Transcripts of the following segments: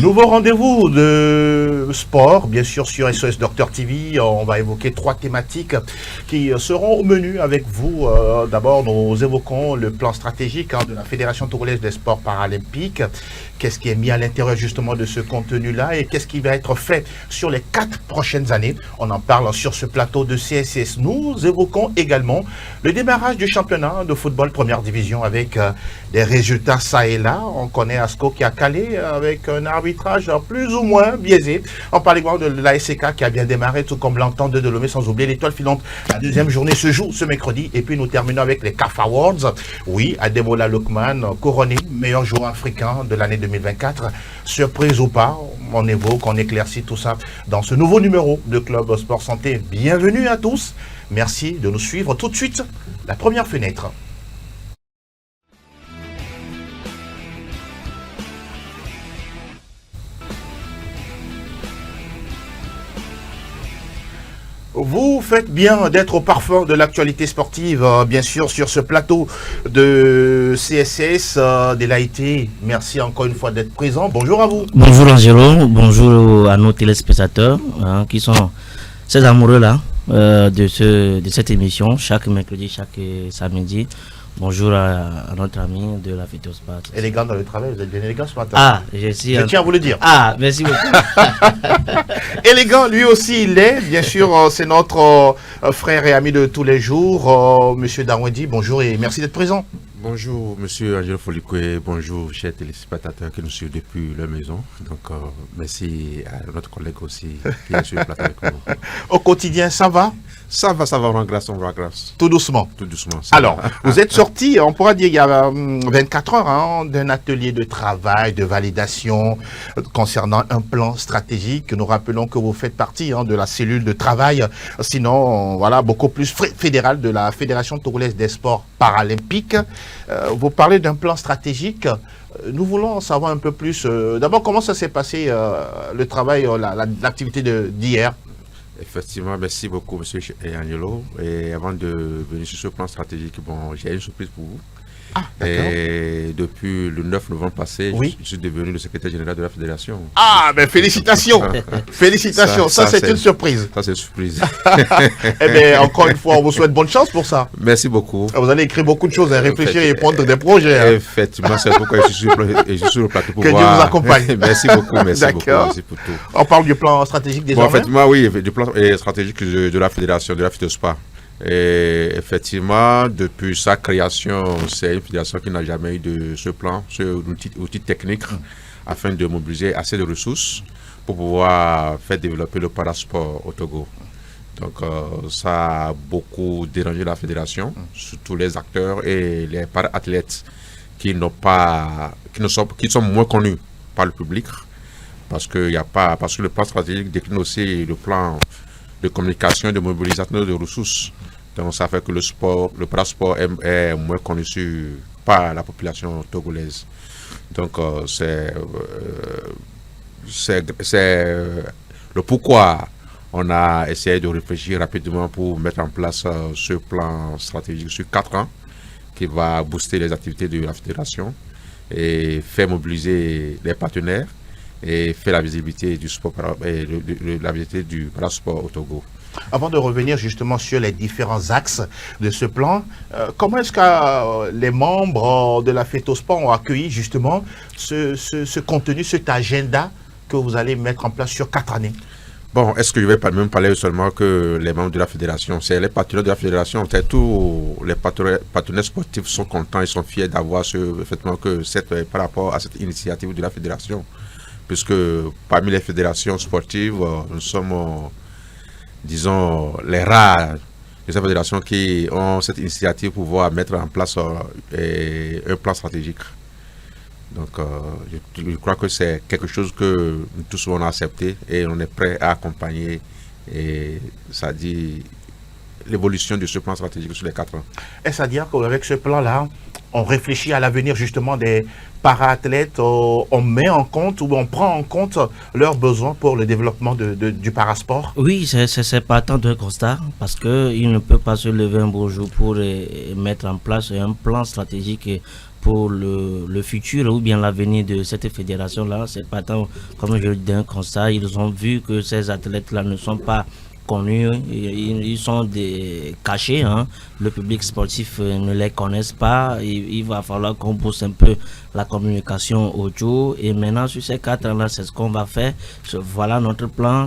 Nouveau rendez-vous de sport, bien sûr sur SOS Docteur TV. On va évoquer 3 thématiques qui seront au menu avec vous. D'abord, nous évoquons le plan stratégique de la Fédération togolaise des sports paralympiques. Qu'est-ce qui est mis à l'intérieur justement de ce contenu-là et qu'est-ce qui va être fait sur les 4 prochaines années. On en parle sur ce plateau de CSS. Nous évoquons également le démarrage du championnat de football première division avec des résultats ça et là. On connaît Asco qui a calé avec un arbitrage plus ou moins biaisé. On parle également de la SCK qui a bien démarré, tout comme l'entente de Delomé, sans oublier l'étoile filante. La deuxième journée se joue ce mercredi et puis nous terminons avec les CAF Awards. Oui, Ademola Lookman, couronné meilleur joueur africain de l'année 2024. Surprise ou pas, on évoque, on éclaircit tout ça dans ce nouveau numéro de Club Sport Santé. Bienvenue à tous. Merci de nous suivre. Tout de suite, la première fenêtre. Vous faites bien d'être au parfum de l'actualité sportive, bien sûr, sur ce plateau de CSS. Delaïté, merci encore une fois d'être présent. Bonjour à vous. Bonjour Angelo, bonjour à nos téléspectateurs qui sont ces amoureux-là de cette émission, chaque mercredi, chaque samedi. Bonjour à notre ami de la Phytospat. Élégant dans le travail, vous êtes bien élégant ce matin. Ah, je tiens à vous le dire. Ah, merci beaucoup. Élégant, lui aussi, il l'est. Bien sûr, c'est notre frère et ami de tous les jours, Monsieur Darwedi. Bonjour et merci d'être présent. Bonjour, Monsieur Angelo Folikwe. Bonjour, chers téléspectateurs qui nous suivent depuis leur maison. Donc, merci à notre collègue aussi qui est sur le plateau avec nous. Au quotidien, ça va? Ça va, on rend grâce, on rend grâce. Tout doucement. Tout doucement. Alors, vous êtes sorti, on pourra dire, il y a 24 heures, d'un atelier de travail, de validation concernant un plan stratégique. Nous rappelons que vous faites partie de la cellule de travail, sinon, voilà, beaucoup plus fédérale de la Fédération togolaise des sports paralympiques. Vous parlez d'un plan stratégique. Nous voulons en savoir un peu plus. D'abord, comment ça s'est passé, le travail, l'activité d'hier? Effectivement, merci beaucoup, Monsieur Angelo. Et avant de venir sur ce plan stratégique, bon, j'ai une surprise pour vous. Ah, d'accord. Et depuis le 9 novembre passé, oui, je suis devenu le secrétaire général de la fédération. Ah, ben félicitations. Félicitations, ça c'est une surprise. Ça c'est une surprise. Eh bien, encore une fois, on vous souhaite bonne chance pour ça. Merci beaucoup. Vous allez écrire beaucoup de choses, réfléchir et prendre des projets. Effectivement, c'est pourquoi je suis sur le plateau pour que Dieu vous accompagne. Merci beaucoup, merci beaucoup. Merci pour tout. On parle du plan stratégique désormais. Bon, effectivement, oui, du plan stratégique de la fédération, de la Phytospat. Et effectivement, depuis sa création, c'est une fédération qui n'a jamais eu de ce plan, ce outil technique, afin de mobiliser assez de ressources pour pouvoir faire développer le parasport au Togo. Donc, ça a beaucoup dérangé la fédération, surtout les acteurs et les para-athlètes qui sont moins connus par le public, parce que le plan stratégique décline aussi le plan de communication et de mobilisation de ressources. Donc ça fait que le parasport est moins connu par la population togolaise. Donc c'est le pourquoi on a essayé de réfléchir rapidement pour mettre en place ce plan stratégique sur 4 ans qui va booster les activités de la fédération et faire mobiliser les partenaires et faire la visibilité du sport et la visibilité du parasport au Togo. Avant de revenir justement sur les différents axes de ce plan, comment est-ce que les membres de la Phytospat ont accueilli justement ce contenu, cet agenda que vous allez mettre en place sur 4 années? Bon, est-ce que je vais même parler seulement que les membres de la fédération? C'est les partenaires de la fédération. Tous les partenaires sportifs sont contents, ils sont fiers d'avoir par rapport à cette initiative de la fédération. Puisque parmi les fédérations sportives, nous sommes, disons, les rares de ces fédérations qui ont cette initiative pour pouvoir mettre en place un plan stratégique. Donc, je crois que c'est quelque chose que nous tous on a accepté et on est prêt à accompagner, et ça dit l'évolution de ce plan stratégique sur les 4 ans. Est-ce à dire qu'avec ce plan-là, on réfléchit à l'avenir justement des para-athlètes, on met en compte ou on prend en compte leurs besoins pour le développement du parasport? Oui, c'est partant d'un constat, parce qu'il ne peut pas se lever un beau jour pour mettre en place un plan stratégique pour le futur ou bien l'avenir de cette fédération-là. C'est pas tant, comme je le dis, un constat. Ils ont vu que ces athlètes-là ne sont pas connus, ils sont cachés, hein. Le public sportif ne les connaisse pas. Il va falloir qu'on pousse un peu la communication autour. Et maintenant, sur ces 4 ans-là, c'est ce qu'on va faire. Voilà notre plan.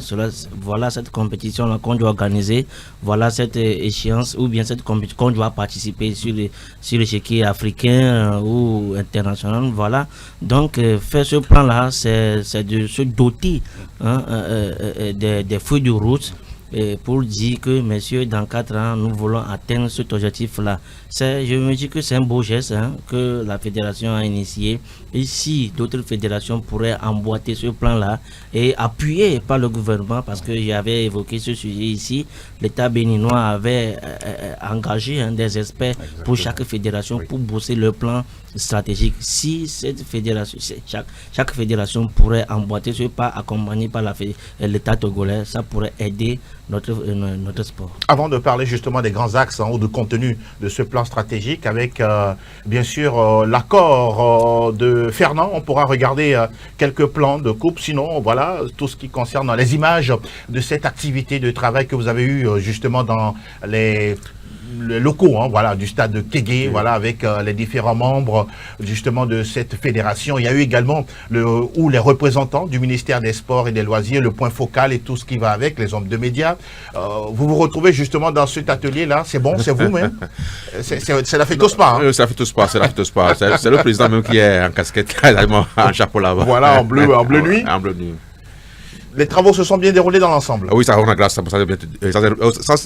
Voilà cette compétition-là qu'on doit organiser. Voilà cette échéance ou bien cette compétition qu'on doit participer sur l'échiquier africain ou international. Voilà. Donc, faire ce plan-là, c'est de se doter, hein, des feuilles de route. Et pour dire que, messieurs, dans 4 ans, nous voulons atteindre cet objectif-là. Je me dis que c'est un beau geste, hein, que la fédération a initié. Et si d'autres fédérations pourraient emboîter ce plan-là et appuyer par le gouvernement, parce que j'avais évoqué ce sujet ici, l'État béninois avait engagé, hein, des experts pour chaque fédération pour bosser le plan stratégique. Si cette fédération, chaque fédération pourrait emboîter ce pas accompagné par l'État togolais, ça pourrait aider notre sport. Avant de parler justement des grands axes, hein, ou du contenu de ce plan stratégique, avec bien sûr l'accord de Fernand, on pourra regarder quelques plans de coupe. Sinon, voilà, tout ce qui concerne les images de cette activité de travail que vous avez eu justement dans les locaux, hein, voilà, du stade de Kégué, voilà, avec les différents membres justement de cette fédération. Il y a eu également les représentants du ministère des Sports et des Loisirs, le point focal et tout ce qui va avec, les hommes de médias. Vous vous retrouvez justement dans cet atelier-là, c'est bon, c'est vous-même. C'est la FETOSPA. Hein. C'est la FETOSPA, c'est la FETOSPA. C'est le président même qui est en casquette, en chapeau là-bas. Voilà, en bleu nuit. En bleu nuit. Les travaux se sont bien déroulés dans l'ensemble. Oui, ça, on a grâce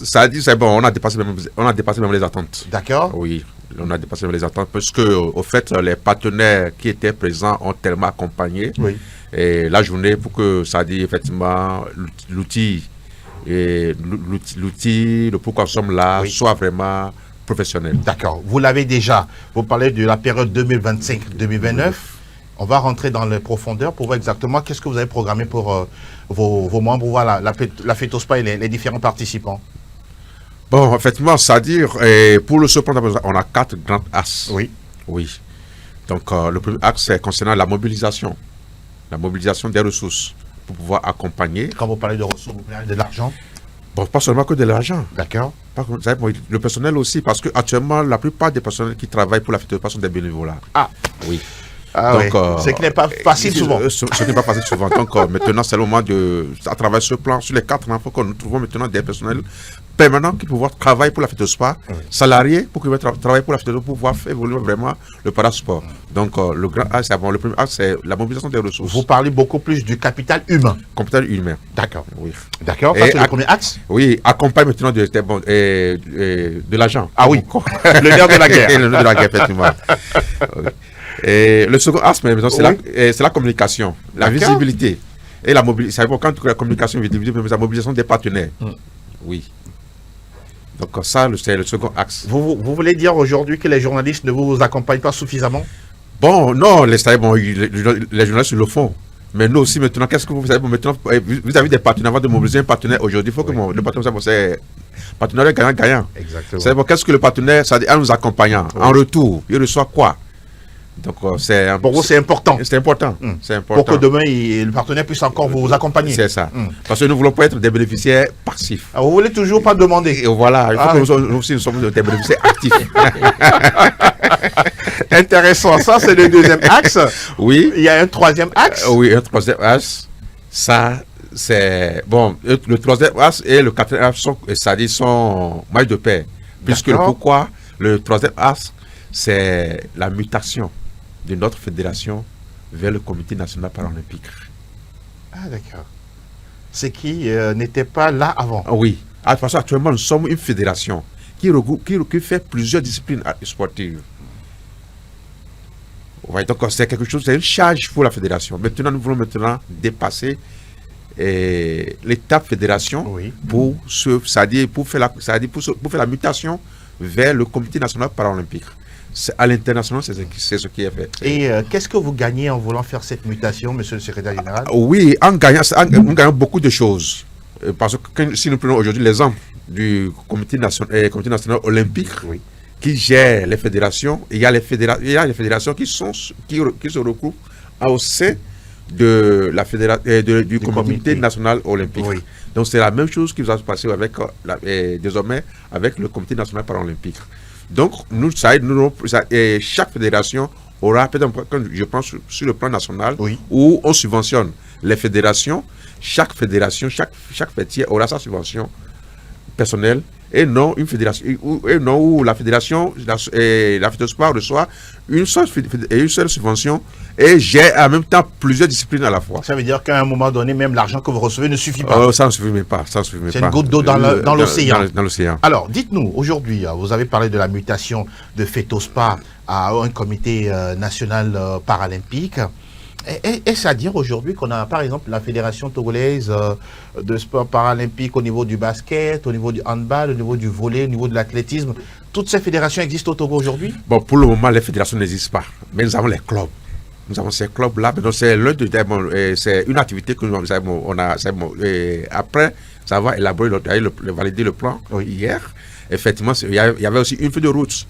ça dit, c'est bon, on a dépassé même les attentes. D'accord. Oui, on a dépassé même les attentes parce que, au fait, les partenaires qui étaient présents ont tellement accompagné. Oui. Et la journée pour que ça dit effectivement l'outil, le pourquoi nous sommes là, oui, soit vraiment professionnel. D'accord. Vous l'avez déjà. Vous parlez de la période 2025-2029. On va rentrer dans les profondeurs pour voir exactement qu'est-ce que vous avez programmé pour vos membres, voilà, la FETOSPA et les différents participants. Bon, effectivement, c'est-à-dire, pour le plan, on a 4 grands axes. Oui. Oui. Donc, le premier axe, c'est concernant la mobilisation des ressources pour pouvoir accompagner. Quand vous parlez de ressources, vous parlez de l'argent? Bon, pas seulement que de l'argent. D'accord. Le personnel aussi, parce qu'actuellement, la plupart des personnels qui travaillent pour la FETOSPA sont des bénévoles. Ah. Oui. Ah donc, oui. Ce qui n'est pas facile souvent. Ce n'est pas facile souvent. Donc, maintenant, c'est le moment à travers ce plan, sur les 4 ans, il faut que nous trouvons maintenant des personnels permanents qui pouvoir travailler pour la FETOSPA, salariés pour qu'ils travailler pour la FETOSPA, pour pouvoir faire évoluer vraiment le parasport. Donc, le grand axe, le premier axe, c'est la mobilisation des ressources. Vous parlez beaucoup plus du capital humain. Capital humain. D'accord. Oui. D'accord, ça c'est le premier axe. Oui, accompagne maintenant de l'argent. Ah oui, le nerf de la guerre. Le nerf de la guerre, effectivement. Oui. Et le second aspect, c'est la communication, la visibilité et la mobilisation. Quand la communication est visible, la mobilisation des partenaires. Oui. Donc ça, c'est le second axe. Vous voulez dire aujourd'hui que les journalistes ne vous accompagnent pas suffisamment? Bon, non, les journalistes le font. Mais nous aussi, maintenant, qu'est-ce que vous savez maintenant, vis-à-vis des partenaires, avant de mobiliser un partenaire aujourd'hui, il faut que le partenaire, c'est partenariat gagnant-gagnant. Exactement. C'est bon, qu'est-ce que le partenaire, ça dit, en nous accompagnant, en retour, il reçoit quoi? Donc, pour vous, c'est important. C'est important. C'est important. Pour que demain, le partenaire puisse encore vous accompagner. C'est ça. Parce que nous ne voulons pas être des bénéficiaires passifs. Ah, vous ne voulez toujours pas demander. Et voilà. Il faut que nous aussi, nous sommes des bénéficiaires actifs. Intéressant. Ça, c'est le deuxième axe. Oui. Il y a un troisième axe. Oui, un troisième axe. Ça, c'est... Bon, le troisième axe et le quatrième axe sont mailles de pair. Puisque pourquoi le troisième axe, c'est la mutation de notre fédération vers le comité national paralympique. Ah d'accord. Ce qui n'était pas là avant. Oui. De toute façon, actuellement, nous sommes une fédération qui fait plusieurs disciplines sportives. Ouais, donc c'est quelque chose, c'est une charge pour la fédération. Maintenant, nous voulons dépasser l'étape fédération pour faire la mutation vers le comité national paralympique. À l'international, c'est ce qui est fait. Et qu'est-ce que vous gagnez en voulant faire cette mutation, monsieur le secrétaire général? Oui, en gagnant beaucoup de choses. Parce que si nous prenons aujourd'hui l'exemple du comité national olympique, qui gère les fédérations. Et il y a les fédérations qui se regroupent au sein de la du comité national olympique. Oui. Donc c'est la même chose qui va se passer avec désormais avec le comité national paralympique. Donc chaque fédération aura peut-être, je pense sur le plan national, où on subventionne les fédérations. Chaque fédération, chaque fêtière aura sa subvention personnelle et non une fédération où la fédération la FETOSPA reçoit une seule subvention et gère en même temps plusieurs disciplines à la fois. Ça veut dire qu'à un moment donné, même l'argent que vous recevez ne suffit pas. Ça ne suffit même pas. C'est une goutte d'eau dans l'océan. Dans l'océan. Alors, dites-nous, aujourd'hui, vous avez parlé de la mutation de FETOSPA à un comité national paralympique. Est-ce à dire aujourd'hui qu'on a par exemple la fédération togolaise de sport paralympique au niveau du basket, au niveau du handball, au niveau du volley, au niveau de l'athlétisme? Toutes ces fédérations existent au Togo aujourd'hui? Bon, pour le moment, les fédérations n'existent pas. Mais nous avons les clubs. Nous avons ces clubs-là. C'est une activité que nous avons. Après, ça va élaborer, valider le plan hier. Effectivement, il y avait aussi une feuille de route.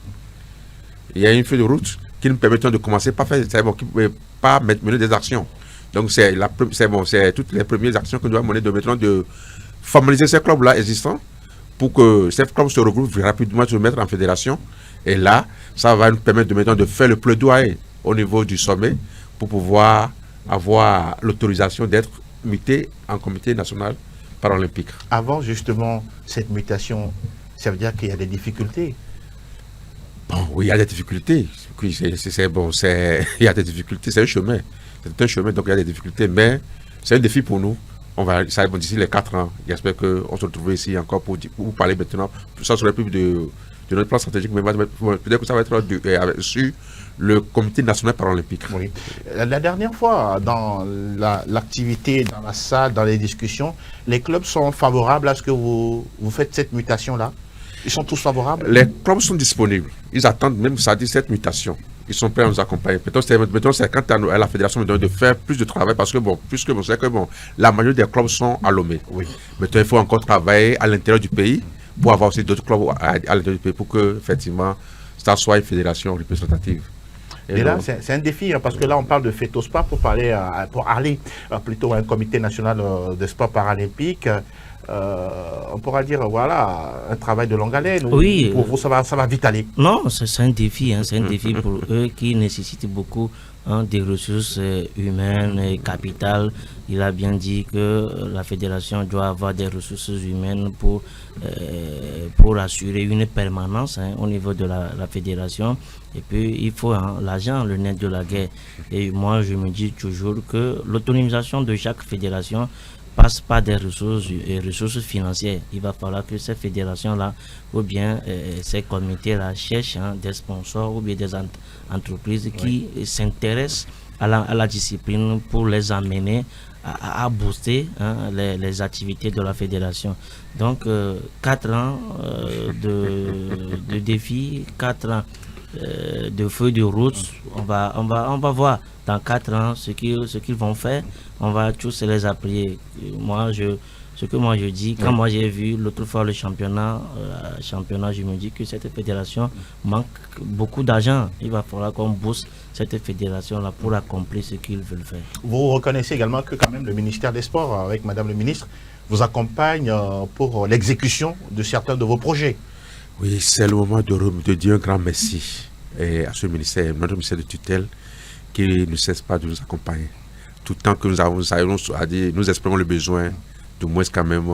Il y a une feuille de route qui nous permettent de commencer par mener des actions. Donc c'est toutes les premières actions que nous devons mener de formaliser ces clubs-là existants pour que ces clubs se regroupent rapidement, se mettre en fédération. Et là, ça va nous permettre de faire le plaidoyer au niveau du sommet pour pouvoir avoir l'autorisation d'être muté en comité national paralympique. Avant justement cette mutation, ça veut dire qu'il y a des difficultés? Bon, oui, il y a des difficultés. Oui, il y a des difficultés. C'est un chemin. C'est un chemin, donc il y a des difficultés. Mais c'est un défi pour nous. Ça va d'ici les 4 ans. J'espère qu'on se retrouve ici encore pour parler maintenant. Ça serait plus de notre plan stratégique, mais peut-être que ça va être sur le comité national paralympique. Oui. La dernière fois, dans l'activité, dans la salle, dans les discussions, les clubs sont favorables à ce que vous faites cette mutation-là? Ils sont tous favorables? Les clubs sont disponibles. Ils attendent même ça dit cette mutation. Ils sont prêts à nous accompagner. Maintenant, c'est quand à la fédération de faire plus de travail parce que puisque vous savez que la majorité des clubs sont à Lomé. Oui. Maintenant, il faut encore travailler à l'intérieur du pays pour avoir aussi d'autres clubs à l'intérieur du pays pour que effectivement ça soit une fédération représentative. Et là, c'est un défi, parce que là, on parle de FETOSPA pour aller plutôt à un comité national de sport paralympique. On pourra dire, voilà, un travail de longue haleine. Oui. Pour vous, ça va vite aller. Non, c'est un défi. C'est un défi pour eux qui nécessite beaucoup des ressources humaines et capitales. Il a bien dit que la fédération doit avoir des ressources humaines pour assurer une permanence au niveau de la fédération. Et puis, il faut l'argent, le nerf de la guerre. Et moi, je me dis toujours que l'autonomisation de chaque fédération passe par des ressources financières. Il va falloir que ces fédérations-là ou bien ces comités-là cherchent des sponsors ou bien des entreprises qui s'intéressent à la discipline pour les amener à booster les activités de la fédération. Donc 4 ans de défis, 4 ans de feuilles de route. On va voir dans 4 ans ce qu'ils vont faire. On va tous les appuyer. Ce que moi je dis, quand moi j'ai vu l'autre fois le championnat, je me dis que cette fédération manque beaucoup d'argent. Il va falloir qu'on booste cette fédération-là pour accomplir ce qu'ils veulent faire. Vous reconnaissez également que quand même le ministère des Sports, avec Madame le ministre, vous accompagne pour l'exécution de certains de vos projets. Oui, c'est le moment de dire un grand merci à ce ministère, notre ministère de tutelle, qui ne cesse pas de nous accompagner. Tout le temps que nous exprimons le besoin, du moins quand même,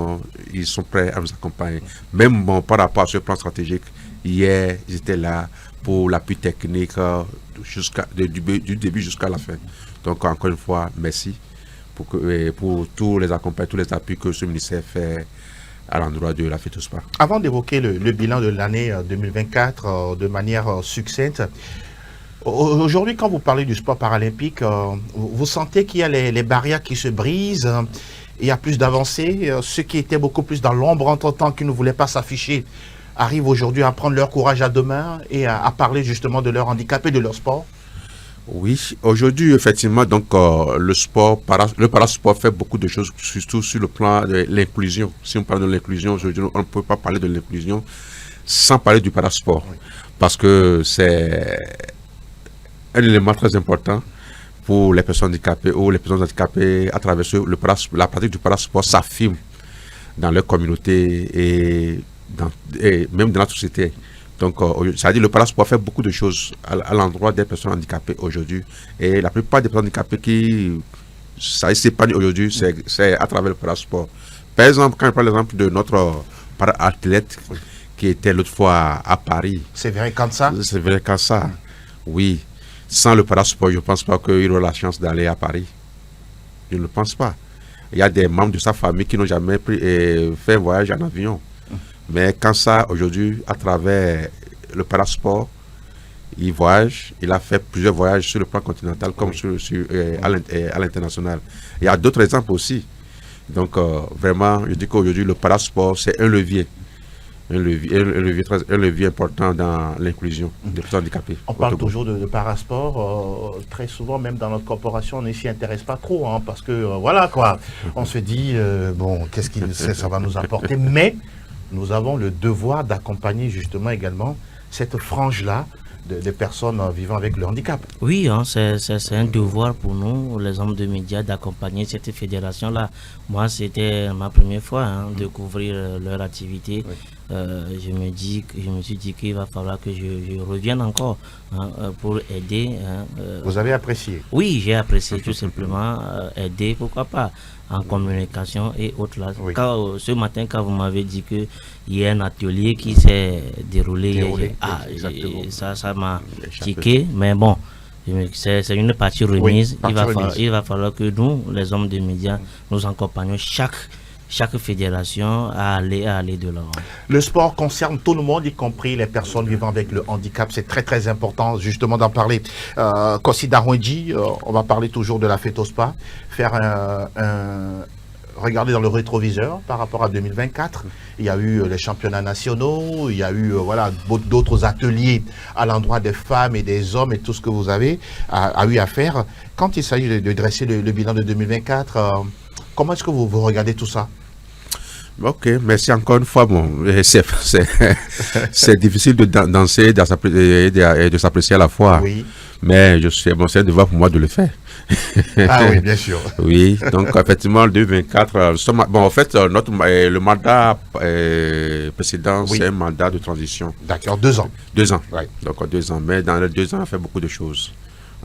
ils sont prêts à nous accompagner. Même par rapport à ce plan stratégique, hier, ils étaient là pour l'appui technique du début jusqu'à la fin. Donc encore une fois, merci pour tous les accompagnements, tous les appuis que ce ministère fait à l'endroit de la FETOSPA. Avant d'évoquer le bilan de l'année 2024 de manière succincte, aujourd'hui, quand vous parlez du sport paralympique, vous sentez qu'il y a les barrières qui se brisent, il y a plus d'avancées. Ceux qui étaient beaucoup plus dans l'ombre entre-temps, qui ne voulaient pas s'afficher, arrivent aujourd'hui à prendre leur courage à deux mains et à parler justement de leur handicap et de leur sport. Oui, aujourd'hui, effectivement, donc le parasport fait beaucoup de choses, surtout sur le plan de l'inclusion. Si on parle de l'inclusion, aujourd'hui, on ne peut pas parler de l'inclusion sans parler du parasport. Oui. parce que c'est un élément très important pour les personnes handicapées ou les personnes handicapées à travers la pratique du parasport s'affirme dans leur communauté et même dans la société. Donc, ça veut dire que le parasport fait beaucoup de choses à l'endroit des personnes handicapées aujourd'hui. Et la plupart des personnes handicapées qui s'épanouissent aujourd'hui, c'est à travers le parasport. Par exemple, quand je prends l'exemple de notre para-athlète qui était l'autre fois à Paris. C'est vrai comme ça? C'est vrai comme ça, oui. Sans le parasport, je ne pense pas qu'il aura la chance d'aller à Paris. Je ne le pense pas. Il y a des membres de sa famille qui n'ont jamais fait un voyage en avion. Mais quand ça, aujourd'hui, à travers le parasport, il voyage. Il a fait plusieurs voyages sur le plan continental comme à l'international. Il y a d'autres exemples aussi. Donc, vraiment, je dis qu'aujourd'hui, le parasport, c'est un levier. Un levier important dans l'inclusion des personnes handicapées. On parle toujours de parasport, très souvent même dans notre corporation on ne s'y intéresse pas trop, hein, parce que voilà quoi, on se dit bon, qu'est-ce que ça va nous apporter, mais nous avons le devoir d'accompagner justement également cette frange-là des personnes vivant avec le handicap. Oui, hein, c'est un devoir pour nous, les hommes de médias, d'accompagner cette fédération-là. Moi, c'était ma première fois de couvrir leur activité. Oui. Je me suis dit qu'il va falloir que je revienne encore pour aider. Vous avez apprécié? Oui, j'ai apprécié tout simplement aider, pourquoi pas, en communication et autres là. Oui. Ce matin, quand vous m'avez dit qu'il y a un atelier qui s'est déroulé, ça m'a tiqué, mais bon, c'est une partie remise. Oui, il va falloir que nous, les hommes de médias, nous accompagnions chaque fédération à aller de l'avant. Le sport concerne tout le monde, y compris les personnes vivant avec le handicap. C'est très très important justement d'en parler. Kossi Darwendji, on va parler toujours de la FETOSPA, regarder dans le rétroviseur par rapport à 2024. Il y a eu les championnats nationaux, il y a eu voilà, d'autres ateliers à l'endroit des femmes et des hommes et tout ce que vous avez eu à faire. Quand il s'agit de dresser le bilan de 2024, comment est-ce que vous regardez tout ça? Ok, merci encore une fois. Bon, c'est difficile de danser et de s'apprécier à la fois. Oui. Mais c'est un devoir pour moi de le faire. Ah oui, bien sûr. Oui, donc effectivement, 2024, en fait, le mandat précédent, oui, c'est un mandat de transition. D'accord, 2 ans. 2 ans, oui. Donc 2 ans. Mais dans les 2 ans, on a fait beaucoup de choses.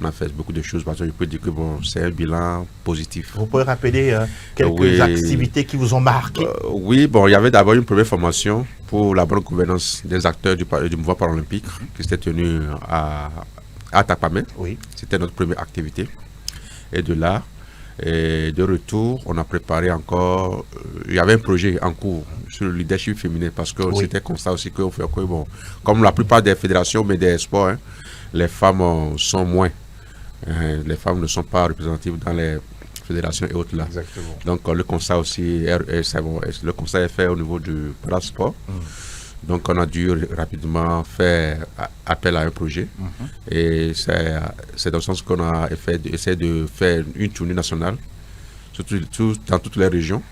Parce que je peux dire que bon, c'est un bilan positif. Vous pouvez rappeler quelques activités qui vous ont marqué? Oui, bon, il y avait d'abord une première formation pour la bonne gouvernance des acteurs du mouvement paralympique qui s'était tenue à Takpamé. Oui. C'était notre première activité. Et de là, de retour, on a préparé encore. Il y avait un projet en cours sur le leadership féminin parce que c'était constat aussi que bon, comme la plupart des fédérations, mais des sports, les femmes sont moins. Les femmes ne sont pas représentatives dans les fédérations et autres là. Exactement. Donc le constat aussi, le constat est fait au niveau du parasport. Donc on a dû rapidement faire appel à un projet. Et c'est dans le sens qu'on a essayé de faire une tournée nationale dans toutes les régions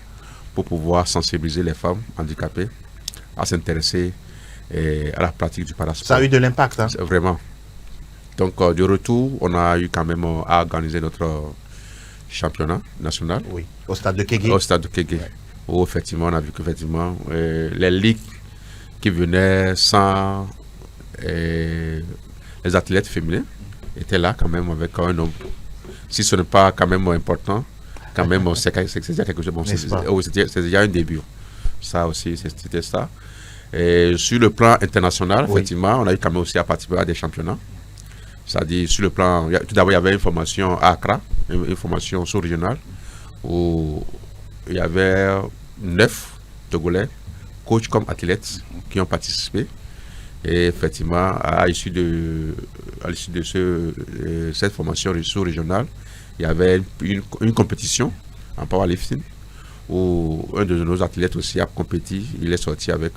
pour pouvoir sensibiliser les femmes handicapées à s'intéresser à la pratique du parasport. Ça a eu de l'impact, hein? Vraiment. Donc, de retour, on a eu quand même à organiser notre championnat national. Oui, au stade de Kégué. Au stade de Kégué. Ouais. Où, effectivement, on a vu qu'effectivement, les ligues qui venaient sans les athlètes féminins étaient là quand même avec un nombre. Si ce n'est pas quand même important, quand même, c'est déjà quelque chose. Bon, c'est déjà un début. Ça aussi, c'était ça. Et sur le plan international, oui, effectivement, on a eu quand même aussi à participer à des championnats. C'est-à-dire, sur le plan, tout d'abord, il y avait une formation à Accra, une formation sous-régionale, où il y avait 9 Togolais, coachs comme athlètes, qui ont participé. Et effectivement, à l'issue de cette formation sous-régionale, il y avait une compétition en powerlifting, où un de nos athlètes aussi a compéti. Il est sorti avec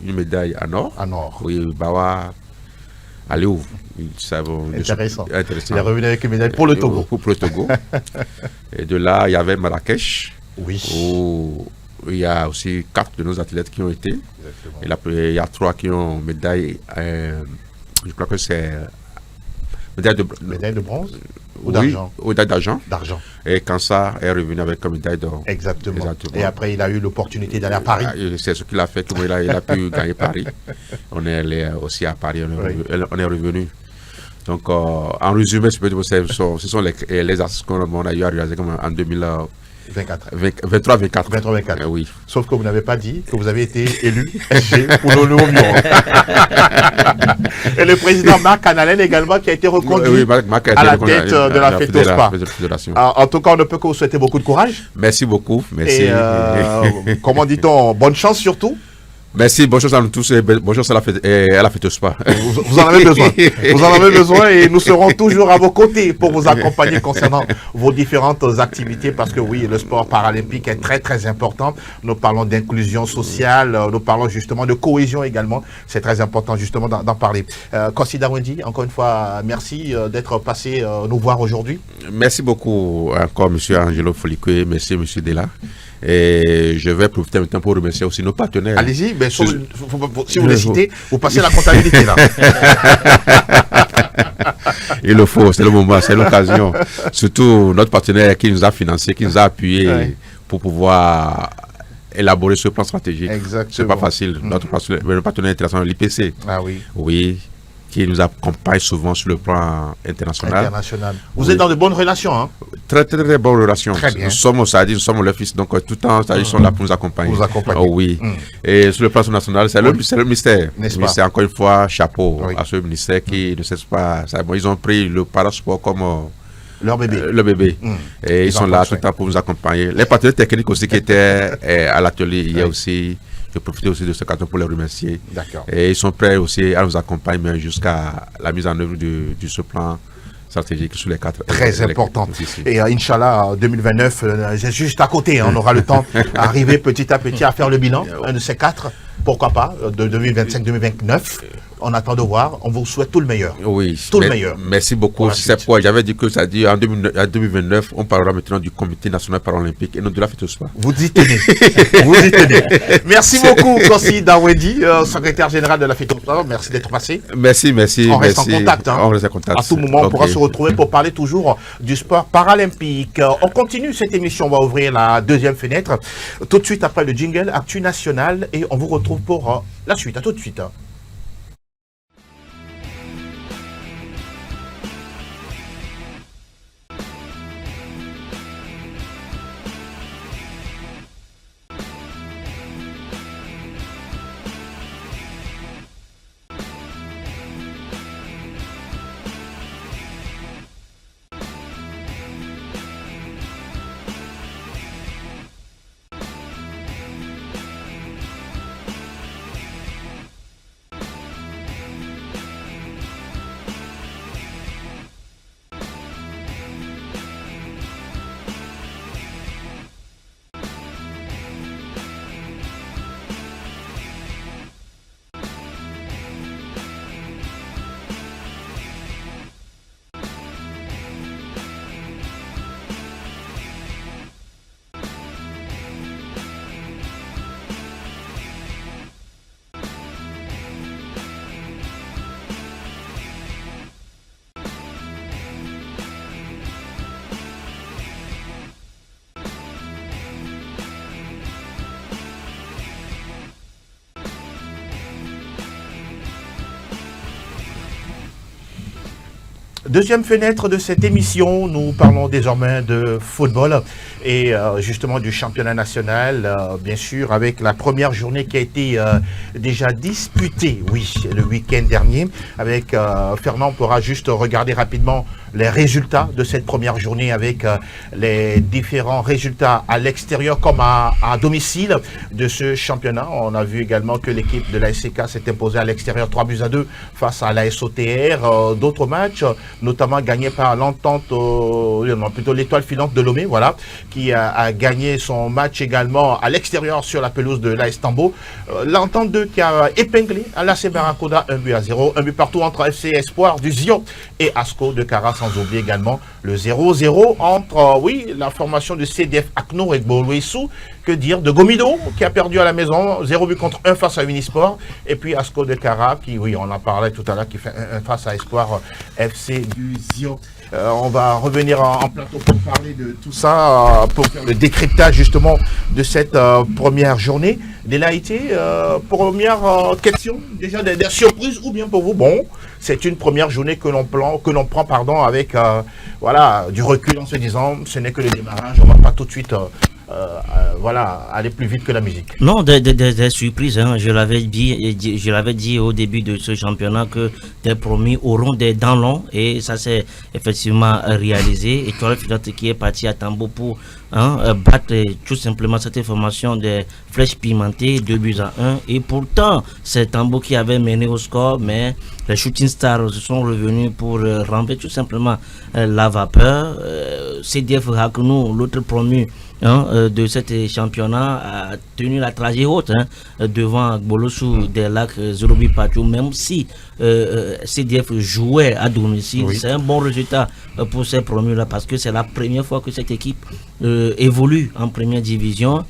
une médaille en or. En or. Oui, Bawa. Allez où intéressant. Il est revenu avec une médaille pour le Togo. Pour le Togo. Et de là, il y avait Marrakech, oui, où il y a aussi 4 de nos athlètes qui ont été. Il y a 3 qui ont médaille, je crois que c'est médaille de bronze ou oui, d'argent? Médaille d'argent. D'argent. Et Kansa est revenu avec une médaille d'or. Exactement. Et après, il a eu l'opportunité d'aller à Paris. C'est ce qu'il a fait, il a pu gagner Paris. On est allé aussi à Paris, on est revenu. Donc, en résumé, ce sont les artistes qu'on a eu à réaliser comme en 23-24. Oui. Sauf que vous n'avez pas dit que vous avez été élu SG pour le nouveau bureau. Et le président Marc Canalen également qui a été reconduit à la tête de la FETOSPA. En tout cas, on ne peut que vous souhaiter beaucoup de courage. Merci beaucoup. Merci. Et comment dit-on, bonne chance surtout. Merci, bonne chance à nous tous et bonne chance à la FETOSPA. Vous en avez besoin. Vous en avez besoin et nous serons toujours à vos côtés pour vous accompagner concernant vos différentes activités parce que oui, le sport paralympique est très très important. Nous parlons d'inclusion sociale, nous parlons justement de cohésion également. C'est très important justement d'en parler. Kossi Dawendi, encore une fois, merci d'être passé nous voir aujourd'hui. Merci beaucoup encore, monsieur Angelo Folikwe, merci, monsieur Dela. Et je vais profiter maintenant pour remercier aussi nos partenaires. Allez-y, mais si vous les citez, vous passez la comptabilité là. Il le faut, c'est le moment, c'est l'occasion. Surtout notre partenaire qui nous a financé, qui nous a appuyé pour pouvoir élaborer ce plan stratégique. C'est pas facile. Notre partenaire international, l'IPC. Ah oui. Oui. Qui nous accompagne souvent sur le plan international. Vous êtes dans de bonnes relations, hein? Très, très, très bonnes relations. Très bien. Nous sommes au SADI, nous sommes au fils, donc tout le temps, ils sont là pour nous accompagner. Vous accompagner. Oh, oui. Et sur le plan national, c'est le ministère. N'est-ce pas? C'est encore une fois, chapeau à ce ministère qui ne cesse pas. Ils ont pris le parasport comme leur bébé. Le bébé. Et ils sont là tout le temps pour nous accompagner. Les partenaires techniques aussi qui étaient à l'atelier hier aussi. Je profite aussi de ce cadre pour les remercier. Et ils sont prêts aussi à nous accompagner jusqu'à la mise en œuvre de ce plan stratégique sur les 4. Très important. Et Inch'Allah, 2029, c'est juste à côté. On aura le temps d'arriver petit à petit à faire le bilan, un de ces 4. Pourquoi pas, de 2025-2029. On attend de voir. On vous souhaite tout le meilleur. Oui, tout le meilleur. Merci beaucoup. C'est pourquoi j'avais dit que ça dit en 2029, on parlera maintenant du Comité national paralympique et non de la FETOSPA. Vous y tenez. Vous y tenez. Merci beaucoup, Kossi Dawendi, secrétaire général de la FETOSPA. Merci d'être passé. Merci. On reste en contact. On reste en contact. À tout moment, on pourra se retrouver pour parler toujours du sport paralympique. On continue cette émission. On va ouvrir la deuxième fenêtre. Tout de suite après le jingle Actu National et on vous retrouve pour la suite. À tout de suite. Deuxième fenêtre de cette émission, nous parlons désormais de football et justement du championnat national, bien sûr, avec la première journée qui a été déjà disputée, oui, le week-end dernier. Avec Fernand, on pourra juste regarder rapidement les résultats de cette première journée avec les différents résultats à l'extérieur comme à domicile de ce championnat. On a vu également que l'équipe de la SCK s'est imposée à l'extérieur 3-2 face à la SOTR. D'autres matchs, notamment gagnés par l'entente, plutôt l'étoile filante de Lomé, voilà, qui a gagné son match également à l'extérieur sur la pelouse de l'AS Tambo. L'entente 2 qui a épinglé à l'AC Barracuda 1-0, un but partout entre FC Espoir du Zion et Asco de Caras sans oublier également le 0-0 entre, la formation de CDF Akno et Gbolwesou. Que dire de Gomido, qui a perdu à la maison, 0 but contre 1 face à Unisport. Et puis Asco de Cara, qui, on en parlait tout à l'heure, qui fait 1 face à Espoir FC du Zion. On va revenir en plateau pour parler de tout ça, pour faire le décryptage justement de cette première journée. Délaïté, première question, déjà des surprises ou bien pour vous? Bon, c'est une première journée que l'on prend avec du recul en se disant ce n'est que le démarrage, on ne va pas tout de suite aller plus vite que la musique. Non, des surprises. Hein. Je l'avais dit au début de ce championnat que des promis auront des dents longs et ça s'est effectivement réalisé. Et Toile Filante qui est parti à Tambo pour battre tout simplement cette formation des flèches pimentées, 2-1. Et pourtant, c'est Tambo qui avait mené au score, mais les Shooting Stars se sont revenus pour ramper tout simplement la vapeur. CDF Hakuno, l'autre promu de cet championnat, a tenu la trajet haute devant Gbolosu des Lacs 0-8 partout, même si CDF jouait à domicile. Oui. C'est un bon résultat pour ces promus-là parce que c'est la première fois que cette équipe évolue en première division.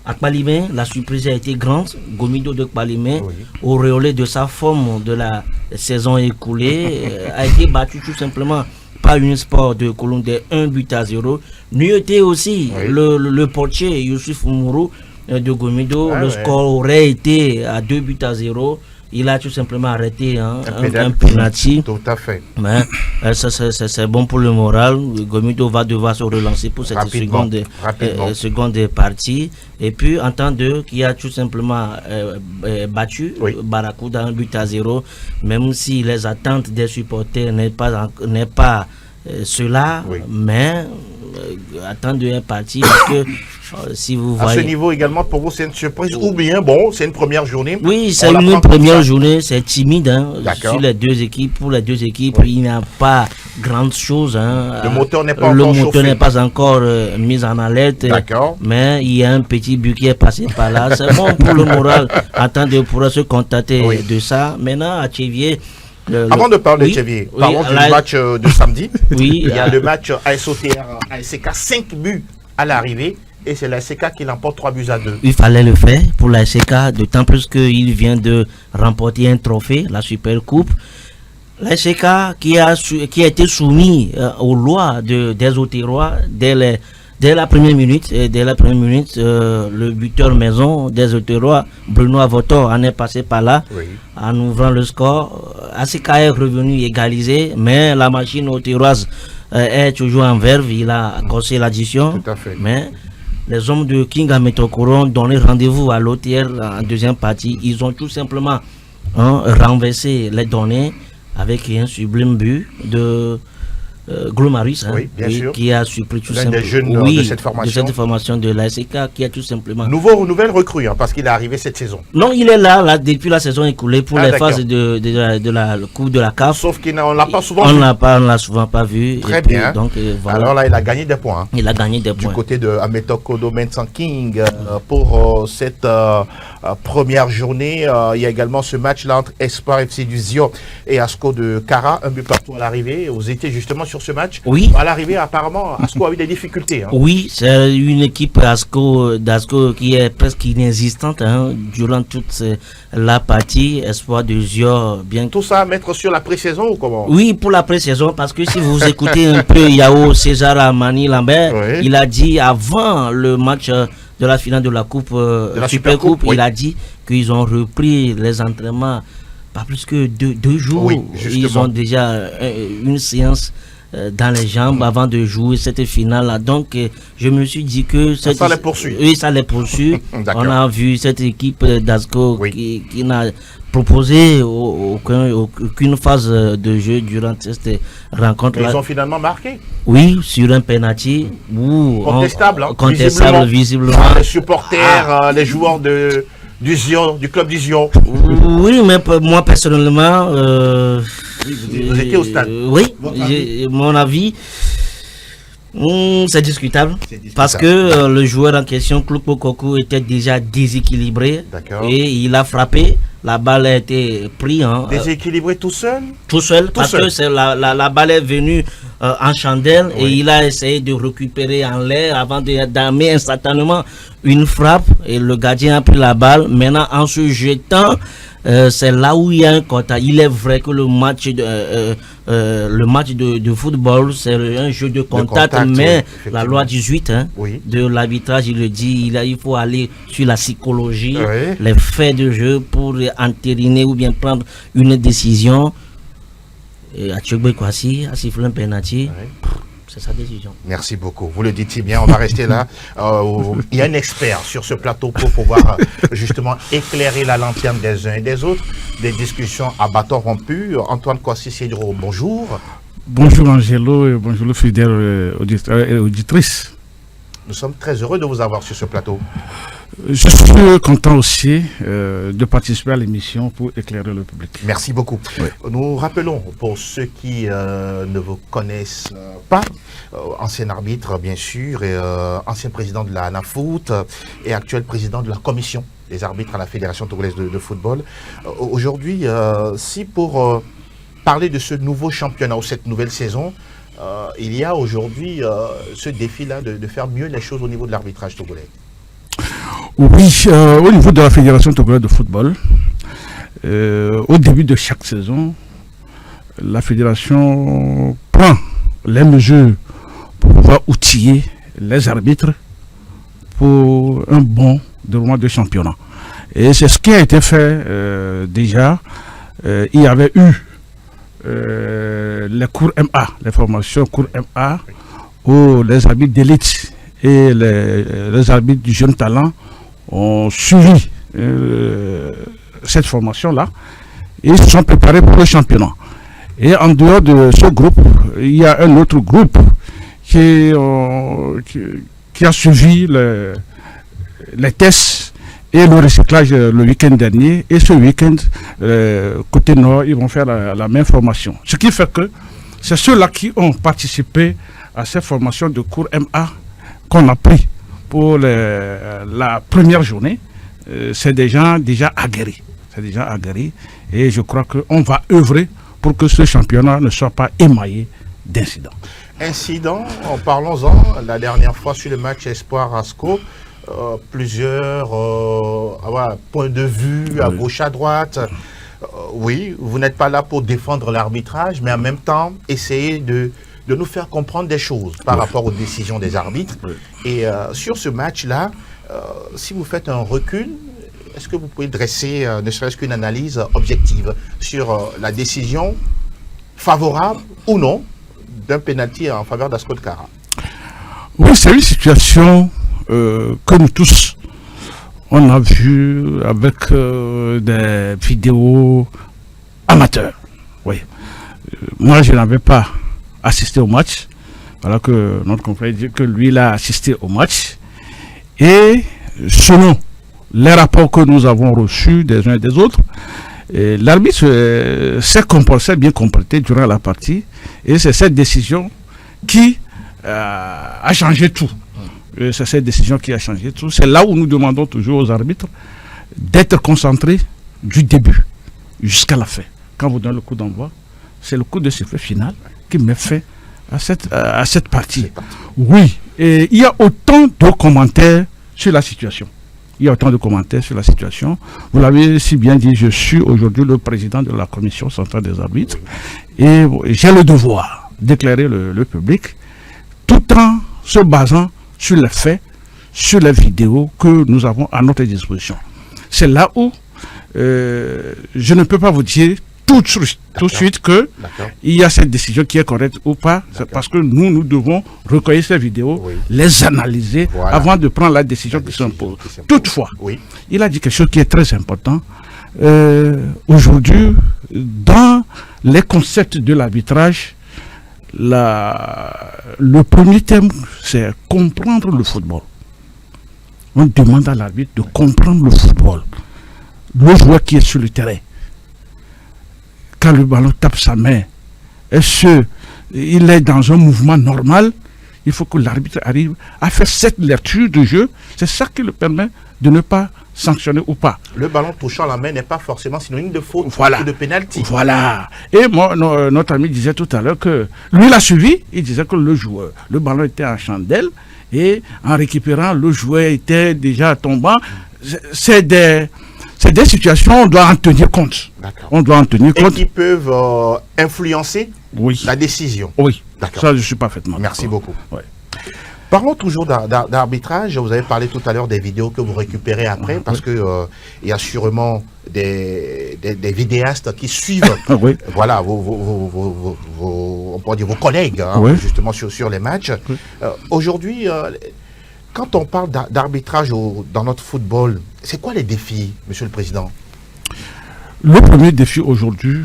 À Kpalimé, la surprise a été grande. Gomido de Kpalimé, auréolé de sa forme de la saison écoulée, a été battu tout simplement par Unisport de Colombie 1-0. Nuyoté aussi, le portier Youssouf Mourou de Gomido, le score aurait été à 2-0. Il a tout simplement arrêté un penalty. Tout à fait. Mais c'est bon pour le moral. Gomido va devoir se relancer pour cette seconde partie. Et puis, entendre qu'il a tout simplement battu Barracuda 1-0, même si les attentes des supporters n'est pas cela, mais attendre un parti parce que si vous voyez... À ce niveau également, pour vous, c'est une surprise ou bien, c'est une première journée? Oui, c'est une première journée, c'est timide sur les deux équipes. Pour les deux équipes, il n'y a pas grande chose. Le moteur n'est pas encore mis en alerte. D'accord. Mais il y a un petit but qui est passé par là. C'est bon pour le moral. Attendre pour se contenter de ça. Maintenant, à Tchévier... Avant de parler de Tchévier, parlons du match de samedi. Oui, il y a le match ASOTR-ASK, 5 buts à l'arrivée. Et c'est l'ASK qui l'emporte 3-2. Il fallait le faire pour l'ASK, d'autant plus qu'il vient de remporter un trophée, la Super Coupe. L'ASK qui a été soumis aux lois des Auterrois dès la première minute. Le buteur maison des Auterrois, Bruno Avotor, en est passé par là en ouvrant le score. ASK est revenu égaliser, mais la machine auterroise est toujours en verve. Il a gossé l'addition. Tout à fait. Mais les hommes de King Ametokoro ont donné rendez-vous à l'OTR en deuxième partie. Ils ont tout simplement renversé les données avec un sublime but de Glomaris, qui a surpris tout simplement des jeunes de cette formation de l'ASK qui a tout simplement nouvelle recrue parce qu'il est arrivé cette saison. Non, il est là depuis la saison écoulée pour les phases de la Coupe de la CAF. Sauf qu'on l'a pas souvent vu. On l'a souvent pas vu. Très bien. Donc, voilà. Alors là, il a gagné des points. Il a gagné des points. Du côté de Ametoko Domensan King pour cette première journée. Il y a également ce match-là entre Espoir FC du Zion et Asco de Cara. Un but partout à l'arrivée. Vous étiez justement sur ce match. Oui. À l'arrivée, apparemment, Asco a eu des difficultés. Oui, c'est une équipe d'Asco qui est presque inexistante durant toute la partie. Espoir de Zion, bien. Tout ça à mettre sur la pré-saison ou comment? Oui, pour la pré-saison, parce que si vous écoutez un peu Yao César Amani Lambert, il a dit avant le match de la finale de la Coupe, de la Super Coupe, il a dit qu'ils ont repris les entraînements pas plus que deux jours. Oui, ils ont déjà une séance dans les jambes avant de jouer cette finale-là. Donc, je me suis dit que... Ça les poursuit. Oui, ça les poursuit. On a vu cette équipe d'Asco qui n'a proposé aucune phase de jeu durant cette rencontre. Ils ont finalement marqué. Oui, sur un penalty. Contestable, visiblement. Les supporters, les joueurs du Zion, du club du Zion. Oui, mais moi personnellement... vous étiez au stade. Oui, mon avis, c'est discutable. Parce que le joueur en question, Kloukpo Kokou, était déjà déséquilibré. Et il a frappé. La balle a été prise. Déséquilibré tout seul? Tout seul, parce que la balle est venue en chandelle et il a essayé de récupérer en l'air avant d'armer instantanément une frappe et le gardien a pris la balle. Maintenant, en se jetant, c'est là où il y a un contact. Il est vrai que le match de football, c'est un jeu de contact, mais la loi 18 de l'arbitrage, il le dit, il faut aller sur la psychologie, les faits de jeu pour entériner ou bien prendre une décision. Achogbe Kwasi a sifflé un penalty. C'est sa décision. Merci beaucoup. Vous le dites si bien, on va rester là. Il y a un expert sur ce plateau pour pouvoir justement éclairer la lanterne des uns et des autres. Des discussions à bâton rompu. Antoine Kwasi-Cedro, bonjour. Bonjour Angelo et bonjour le fidèle auditeur et auditrice. Nous sommes très heureux de vous avoir sur ce plateau. Je suis content aussi de participer à l'émission pour éclairer le public. Merci beaucoup. Oui. Nous rappelons, pour ceux qui ne vous connaissent pas, ancien arbitre bien sûr, et ancien président de la ANAFoot et actuel président de la commission des arbitres à la Fédération togolaise de football. Aujourd'hui, si pour parler de ce nouveau championnat ou cette nouvelle saison, il y a aujourd'hui ce défi-là de faire mieux les choses au niveau de l'arbitrage togolais. Oui, au niveau de la Fédération togolaise de football, au début de chaque saison, la Fédération prend les mesures pour pouvoir outiller les arbitres pour un bon déroulement de championnat. Et c'est ce qui a été fait déjà. Il y avait eu les cours MA, les formations cours MA, où les arbitres d'élite et les arbitres du jeune talent ont suivi cette formation-là et ils se sont préparés pour le championnat. Et en dehors de ce groupe, il y a un autre groupe qui a suivi les tests et le recyclage le week-end dernier. Et ce week-end, côté nord, ils vont faire la même formation. Ce qui fait que c'est ceux-là qui ont participé à cette formation de cours MA qu'on a pris pour la première journée. C'est des gens déjà aguerris. Et je crois qu'on va œuvrer pour que ce championnat ne soit pas émaillé d'incidents. Incidents, parlons-en. La dernière fois sur le match Espoir-Asco, plusieurs points de vue à gauche, à droite. Oui, vous n'êtes pas là pour défendre l'arbitrage, mais en même temps, essayer de nous faire comprendre des choses par rapport aux décisions des arbitres. Et sur ce match-là, si vous faites un recul, est-ce que vous pouvez dresser ne serait-ce qu'une analyse objective sur la décision favorable ou non d'un pénalty en faveur d'Asco de Kara? Oui, c'est une situation que nous tous, on a vu avec des vidéos amateurs. Oui. Moi, je n'avais pas assisté au match. Voilà que notre confrère dit que lui, il a assisté au match. Et selon les rapports que nous avons reçus des uns et des autres, l'arbitre s'est bien comporté durant la partie. Et c'est cette décision qui a changé tout. C'est cette décision qui a changé tout. C'est là où nous demandons toujours aux arbitres d'être concentrés du début jusqu'à la fin. Quand vous donnez le coup d'envoi, c'est le coup de sifflet final qui met fin à cette partie. Oui, et il y a autant de commentaires sur la situation. Vous l'avez si bien dit, je suis aujourd'hui le président de la commission centrale des arbitres et j'ai le devoir d'éclairer le public tout en se basant sur les faits, sur les vidéos que nous avons à notre disposition. C'est là où je ne peux pas vous dire tout de suite que il y a cette décision qui est correcte ou pas. C'est parce que nous devons recueillir ces vidéos, les analyser avant de prendre la décision qui s'impose. Toutefois, il a dit quelque chose qui est très important. Aujourd'hui, dans les concepts de l'arbitrage, le premier thème, c'est comprendre le football. On demande à l'arbitre de comprendre le football. Le joueur qui est sur le terrain, quand le ballon tape sa main, est-ce qu'il est dans un mouvement normal? Il faut que l'arbitre arrive à faire cette lecture de jeu. C'est ça qui le permet de ne pas sanctionné ou pas. Le ballon touchant la main n'est pas forcément synonyme de faute Voilà. ou de pénalty. Voilà. Et notre ami disait tout à l'heure que lui l'a suivi, il disait que le ballon était en chandelle et en récupérant, le joueur était déjà tombant. C'est des situations, on doit en tenir compte. D'accord. On doit en tenir Et compte. qui peuvent influencer Oui. la décision. Oui. D'accord. Ça, je suis parfaitement Merci d'accord. beaucoup. Ouais. Parlons toujours d'arbitrage. Vous avez parlé tout à l'heure des vidéos que vous récupérez après, parce que il y a sûrement des vidéastes qui suivent, Oui. voilà, on pourrait dire vos collègues, hein, Oui. justement sur les matchs. Oui. Aujourd'hui, quand on parle d'arbitrage dans notre football, c'est quoi les défis, Monsieur le Président? Le premier défi aujourd'hui,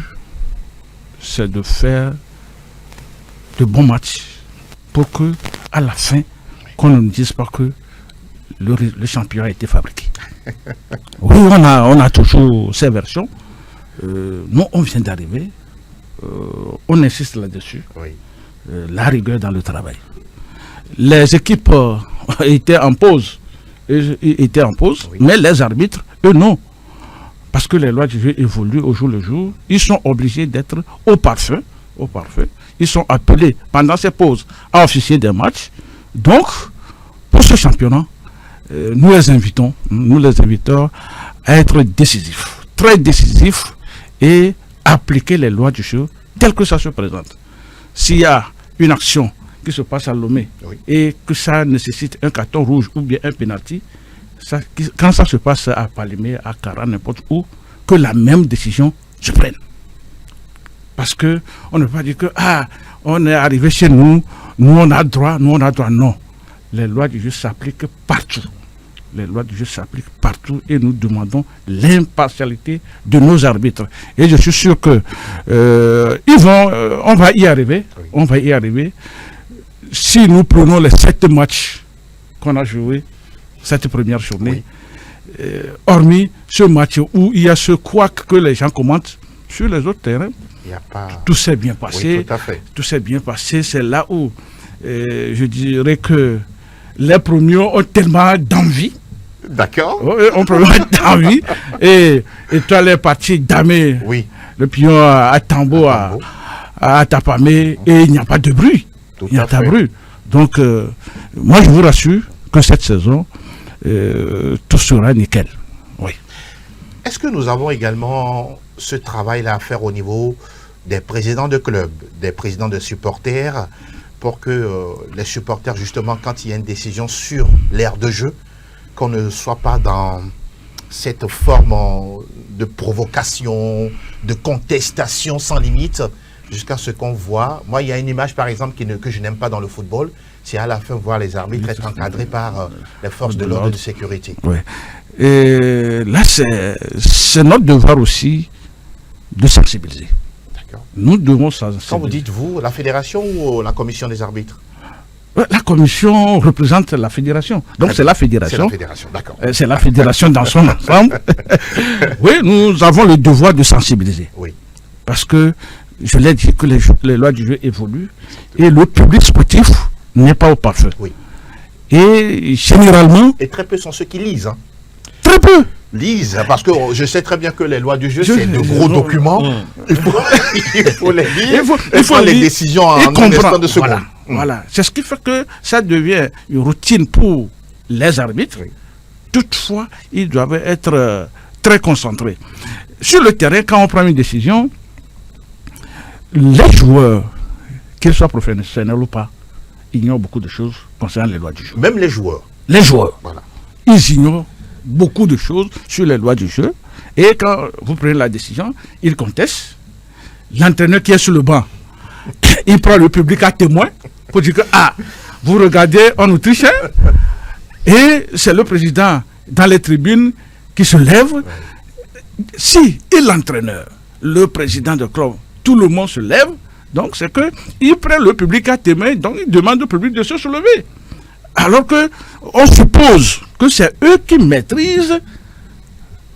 c'est de faire de bons matchs pour que, à la fin, qu'on ne nous dise pas que le champion a été fabriqué. Oui, on a toujours ces versions. Nous, on vient d'arriver. On insiste là-dessus. Oui. La rigueur dans le travail. Les équipes étaient en pause. Oui. Mais les arbitres, eux, non. Parce que les lois du jeu évoluent au jour le jour. Ils sont obligés d'être au parfait. Ils sont appelés pendant ces pauses à officier des matchs. Donc, pour ce championnat, nous les invitons à être décisifs, très décisifs, et appliquer les lois du jeu telles que ça se présente. S'il y a une action qui se passe à Lomé, oui, et que ça nécessite un carton rouge ou bien un penalty, quand ça se passe à Palimé, à Kara, n'importe où, que la même décision se prenne. Parce que on ne peut pas dire que on est arrivé chez nous, on a droit, non. Les lois du jeu s'appliquent partout. Et nous demandons l'impartialité de nos arbitres. Et je suis sûr que on va y arriver. Oui. On va y arriver. Si nous prenons les 7 matchs qu'on a joués cette première journée, oui, hormis ce match où il y a ce couac que les gens commentent, sur les autres terrains, tout s'est bien passé. Oui, tout à fait. Tout s'est bien passé. C'est là où je dirais que les premiers ont tellement d'envie. D'accord. On peut avoir d'envie. Et toi, les parties damées, oui, le pion à Tambo, à Tapamé, et il n'y a pas de bruit. Il n'y a pas de bruit. Donc, moi, je vous rassure que cette saison, tout sera nickel. Oui. Est-ce que nous avons également ce travail-là à faire au niveau des présidents de clubs, des présidents de supporters, pour que les supporters, justement, quand il y a une décision sur l'aire de jeu, qu'on ne soit pas dans cette forme de provocation, de contestation sans limite, jusqu'à ce qu'on voit. Moi, il y a une image, par exemple, que je n'aime pas dans le football, c'est à la fin voir les arbitres être encadrés par les forces de l'ordre et de sécurité. Oui. Et là, c'est notre devoir aussi de sensibiliser. D'accord. Nous devons sensibiliser. Quand vous dites vous, la fédération ou la commission des arbitres? La commission représente la fédération. Donc c'est la fédération. C'est la fédération, d'accord. C'est la fédération dans son ensemble. Oui, nous avons le devoir de sensibiliser. Oui. Parce que, je l'ai dit, que les lois du jeu évoluent et le public sportif n'est pas au parfait. Oui. Et généralement... Et très peu sont ceux qui lisent. Hein. Très peu lisent, parce que je sais très bien que les lois du jeu, c'est de gros documents. Il faut les lire, il faut les décisions en un instant de seconde. Voilà. C'est ce qui fait que ça devient une routine pour les arbitres. Oui. Toutefois, ils doivent être très concentrés. Sur le terrain, quand on prend une décision, les joueurs, qu'ils soient professionnels ou pas, ignorent beaucoup de choses concernant les lois du jeu. Même les joueurs. Les joueurs. Voilà. Ils ignorent beaucoup de choses sur les lois du jeu. Et quand vous prenez la décision, ils contestent. L'entraîneur qui est sur le banc, il prend le public à témoin pour dire que, vous regardez, on nous triche. Et c'est le président dans les tribunes qui se lève. Ouais. Si et l'entraîneur, le président de club, tout le monde se lève, donc c'est qu'il prend le public à témoin, donc il demande au public de se soulever. Alors qu'on suppose que c'est eux qui maîtrisent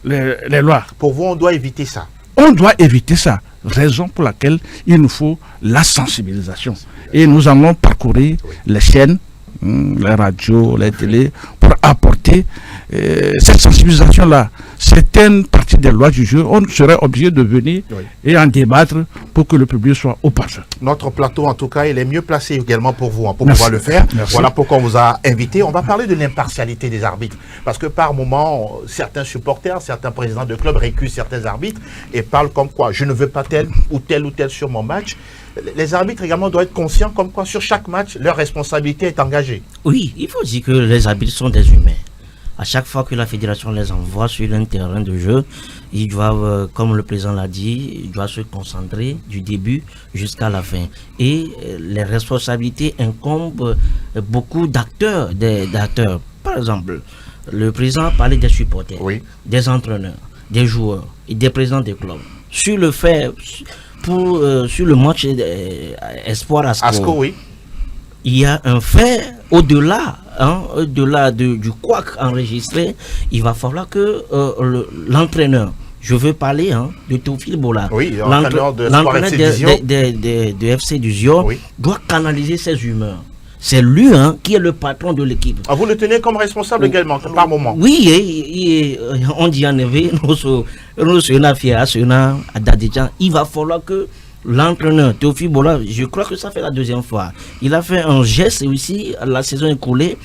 les lois. Pour vous, on doit éviter ça. On doit éviter ça. Raison pour laquelle il nous faut la sensibilisation. Et nous allons parcourir les chaînes, les radios, les télés, pour apporter cette sensibilisation-là, certaines parties des lois du jeu, on serait obligé de venir et en débattre pour que le public soit au parfum. Notre plateau, en tout cas, il est mieux placé également pour vous, pour pouvoir le faire. Merci. Voilà pourquoi on vous a invité. On va parler de l'impartialité des arbitres. Parce que par moment, certains supporters, certains présidents de clubs récusent certains arbitres et parlent comme quoi je ne veux pas tel ou tel sur mon match. Les arbitres également doivent être conscients comme quoi sur chaque match, leur responsabilité est engagée. Oui, il faut dire que les arbitres sont des humains. À chaque fois que la fédération les envoie sur un terrain de jeu, ils doivent, comme le président l'a dit, ils doivent se concentrer du début jusqu'à la fin. Et les responsabilités incombent beaucoup d'acteurs. Par exemple, le président parlait des supporters, des entraîneurs, des joueurs et des présidents des clubs. Sur le fait, sur le match Espoir Asco, il y a un fait au-delà. Au-delà du couac enregistré, il va falloir que l'entraîneur, je veux parler de Théophile Bollard, l'entraîneur de FC du Zio, doit canaliser ses humeurs. C'est lui qui est le patron de l'équipe. Ah, vous le tenez comme responsable également, par moment. Oui, on dit en effet, il va falloir que l'entraîneur Théophile Bollard, je crois que ça fait la deuxième fois, il a fait un geste aussi la saison écoulée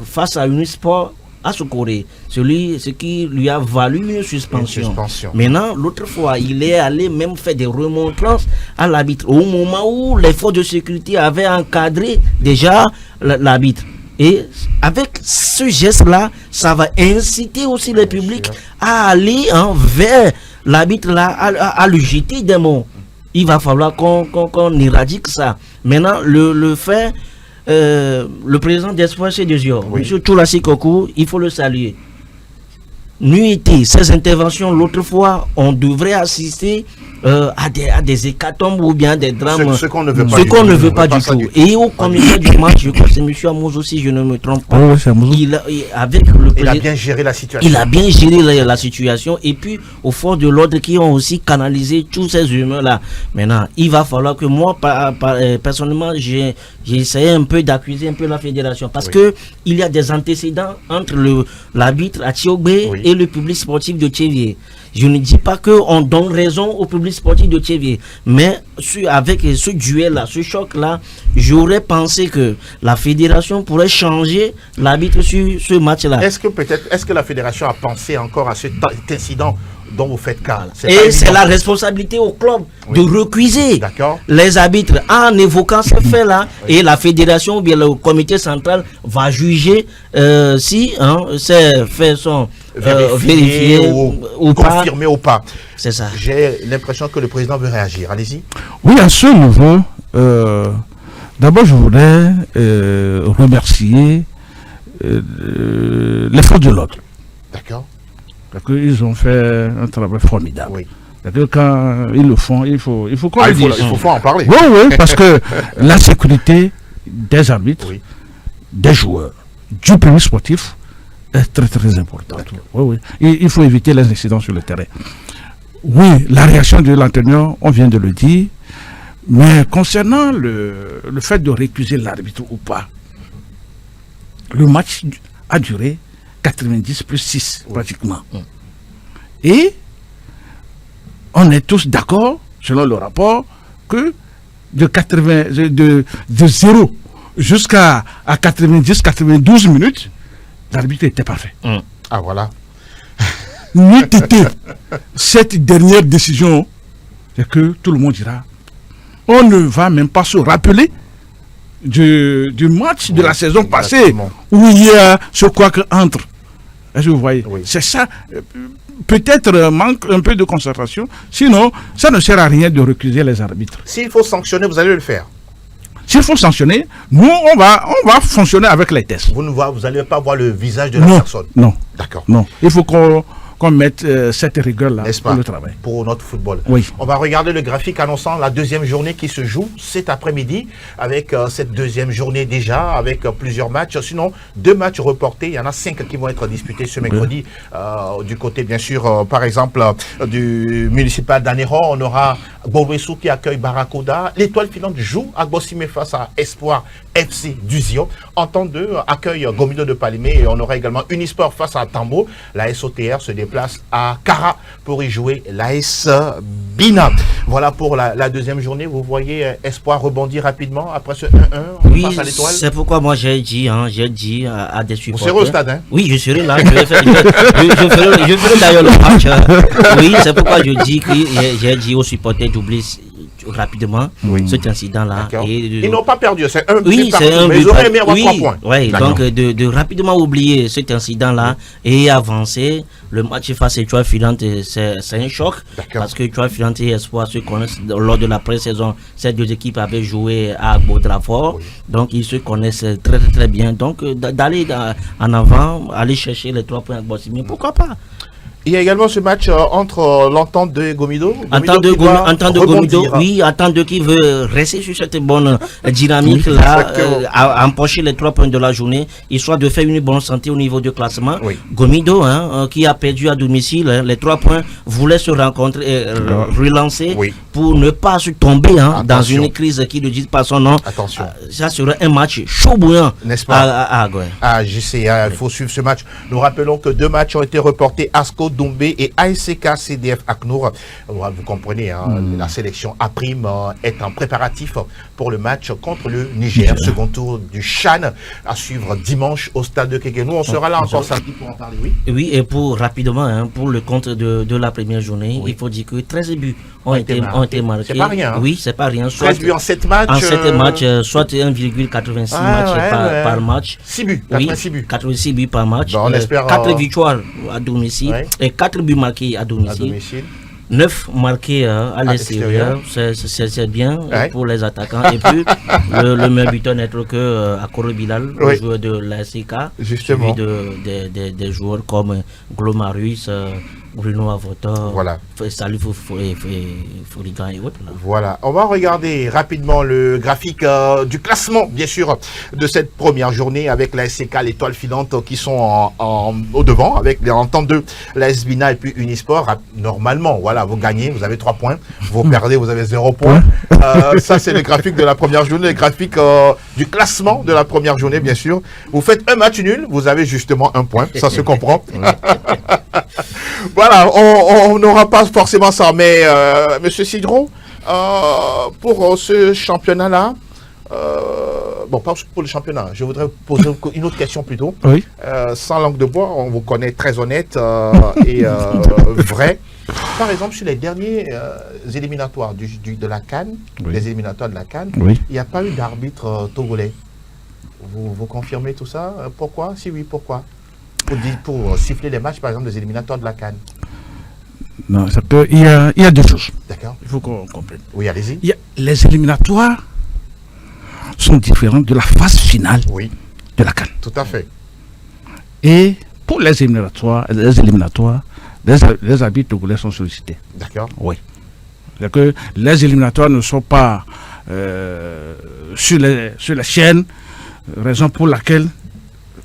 face à Unisport à Sokoré, ce qui lui a valu une suspension. Maintenant, l'autre fois, il est allé même faire des remontrances à l'arbitre au moment où les forces de sécurité avaient encadré déjà l'arbitre. Et avec ce geste-là, ça va inciter aussi le public à aller vers l'arbitre là, à lui jeter des mots. Il va falloir qu'on éradique ça. Maintenant, le fait, le président d'Espoir chez Dieu, M. Toulassi Kokou, il faut le saluer. Nuité, ces interventions, l'autre fois, on devrait assister à des hécatombes ou bien des drames. Ce qu'on ne veut pas, du tout. Et au comité du match, je crois que c'est M. Amouz aussi, je ne me trompe pas. Il a bien géré la situation. Il a bien géré la situation. Et puis, au fond de l'ordre, qui ont aussi canalisé tous ces humains-là. Maintenant, il va falloir que moi, personnellement, j'ai essayé un peu d'accuser un peu la fédération. Parce que il y a des antécédents entre l'arbitre à Thiogbe et le public sportif de Tchévier. Je ne dis pas qu'on donne raison au public sportif de Tchévier, mais avec ce duel-là, ce choc-là, j'aurais pensé que la fédération pourrait changer l'arbitre sur ce match-là. Est-ce que la fédération a pensé encore à cet incident dont vous faites cas? Et c'est la responsabilité au club de recuser les arbitres en évoquant ce fait-là. Et la fédération ou bien le comité central va juger si ces faits sont vérifiés ou confirmés ou pas. C'est ça. J'ai l'impression que le président veut réagir. Allez-y. Oui, à ce niveau, d'abord je voudrais remercier les forces de l'ordre. D'accord. Parce qu'ils ont fait un travail formidable. C'est-à-dire quand ils le font, il faut qu'on le dise. Il faut en parler. Oui, parce que la sécurité des arbitres, des joueurs, du public sportif est très très importante. Il faut éviter les incidents sur le terrain. Oui, la réaction de l'entraîneur, on vient de le dire, mais concernant le fait de récuser l'arbitre ou pas, le match a duré 90 plus 6 pratiquement. Et on est tous d'accord, selon le rapport, que de 0 jusqu'à 90-92 minutes, l'arbitre était parfait. Ah voilà. N'eût été cette dernière décision, c'est que tout le monde dira, on ne va même pas se rappeler du match de la saison passée, où il y a ce quoi que entre. Est-ce que vous voyez? C'est ça. Peut-être manque un peu de concentration. Sinon, ça ne sert à rien de recuser les arbitres. S'il faut sanctionner, vous allez le faire. S'il faut sanctionner, nous, on va fonctionner avec les tests. Vous n'allez pas voir le visage de la personne. Non. D'accord. Non. Il faut qu'on mette cette rigueur-là pour le travail. Pour notre football. Oui. On va regarder le graphique annonçant la deuxième journée qui se joue cet après-midi, avec cette deuxième journée déjà, avec plusieurs matchs. Sinon, 2 matchs reportés. Il y en a 5 qui vont être disputés ce mercredi. Du côté, bien sûr, par exemple, du municipal d'Anéron, on aura Bouressou qui accueille Barracuda. L'Étoile filante joue à Bossime face à Espoir FC du Zion. En temps 2, accueille Gomido de Palimé et on aura également Unisport face à Tambo. La SOTR se déplace à Kara pour y jouer l'AS Bina. Voilà pour la deuxième journée. Vous voyez Espoir rebondir rapidement après ce 1-1. Oui, Face à l'Étoile. c'est pourquoi moi j'ai dit à des supporters. Vous serez au stade, hein? Oui, je serai là. Je ferai d'ailleurs le match. Oui, c'est pourquoi je dis que j'ai dit aux supporters d'oublier rapidement cet incident-là. Ils n'ont pas perdu, c'est un but partout, mais ils auraient aimé avoir 3 points. Oui, donc de rapidement oublier cet incident-là et avancer. Le match face à Étoile Filante, c'est un choc parce que Étoile Filante et Espoir se connaissent lors de la pré-saison. Ces deux équipes avaient joué à Baudrafort, donc ils se connaissent très très bien. Donc d'aller en avant, aller chercher les 3 points à Bossimie, pourquoi pas? Il y a également ce match entre l'entente de Gomido. Entente de Gomido, oui, entente qui veut rester sur cette bonne dynamique-là, empocher les 3 points de la journée, histoire de faire une bonne santé au niveau du classement. Gomido, qui a perdu à domicile, les 3 points, voulait se rencontrer et relancer pour ne pas se tomber dans une crise qui ne dit pas son nom. Attention. Ça serait un match chaud bouillant. N'est-ce pas? JCA, il faut suivre ce match. Nous rappelons que 2 matchs ont été reportés, Asco Dombé et ASK CDF Aknour. Vous comprenez, la sélection A' est en préparatif pour le match contre le Niger. Second tour du Chan à suivre dimanche au stade de Kéguénou. On sera là encore samedi pour en parler. Oui, et pour rapidement, pour le compte de la première journée, il faut dire que 13 buts ont été marqués. C'est pas rien. Oui, c'est pas rien. 13 buts en 7 matchs. En 7 matchs, soit 1,86 matchs par match. 6 buts, 86 buts. 86 buts par match. On espère 4 victoires à domicile et 4 buts marqués à domicile. 9 marqués à l'extérieur, c'est bien pour les attaquants. Et puis, le meilleur buteur n'est autre que Akoro Bilal, le joueur de l'ASK, suivi des joueurs comme Glomarus, Bruno Avotor, Salif Forigan et autres. Voilà, on va regarder rapidement le graphique du classement, bien sûr, de cette première journée avec la SCK, l'Étoile Filante qui sont au devant, avec les ententes de la SBINA et puis Unisport. Normalement, voilà, vous gagnez, vous avez 3 points, vous perdez, vous avez 0 points. Ça, c'est le graphique de la première journée, le graphique du classement de la première journée, bien sûr. Vous faites un match nul, vous avez justement 1 point, ça se comprend. Voilà, on n'aura pas forcément ça, mais Monsieur Sidro, pour ce championnat-là, bon, pas pour le championnat, je voudrais poser une autre question plutôt. Sans langue de bois, on vous connaît très honnête et vrai. Par exemple, sur les derniers éliminatoires de la CAN, les éliminatoires de la CAN, il n'y a pas eu d'arbitre togolais. Vous confirmez tout ça? Pourquoi? Si oui, pourquoi? Pour siffler les matchs, par exemple, des éliminatoires de la CAN. Non, il y a 2 choses. D'accord. Il faut qu'on comprenne. Oui, allez-y. Les éliminatoires sont différents de la phase finale de la CAN. Tout à fait. Et pour les éliminatoires, les arbitres togolais sont sollicités. D'accord. Oui. C'est que les éliminatoires ne sont pas sur la chaîne, raison pour laquelle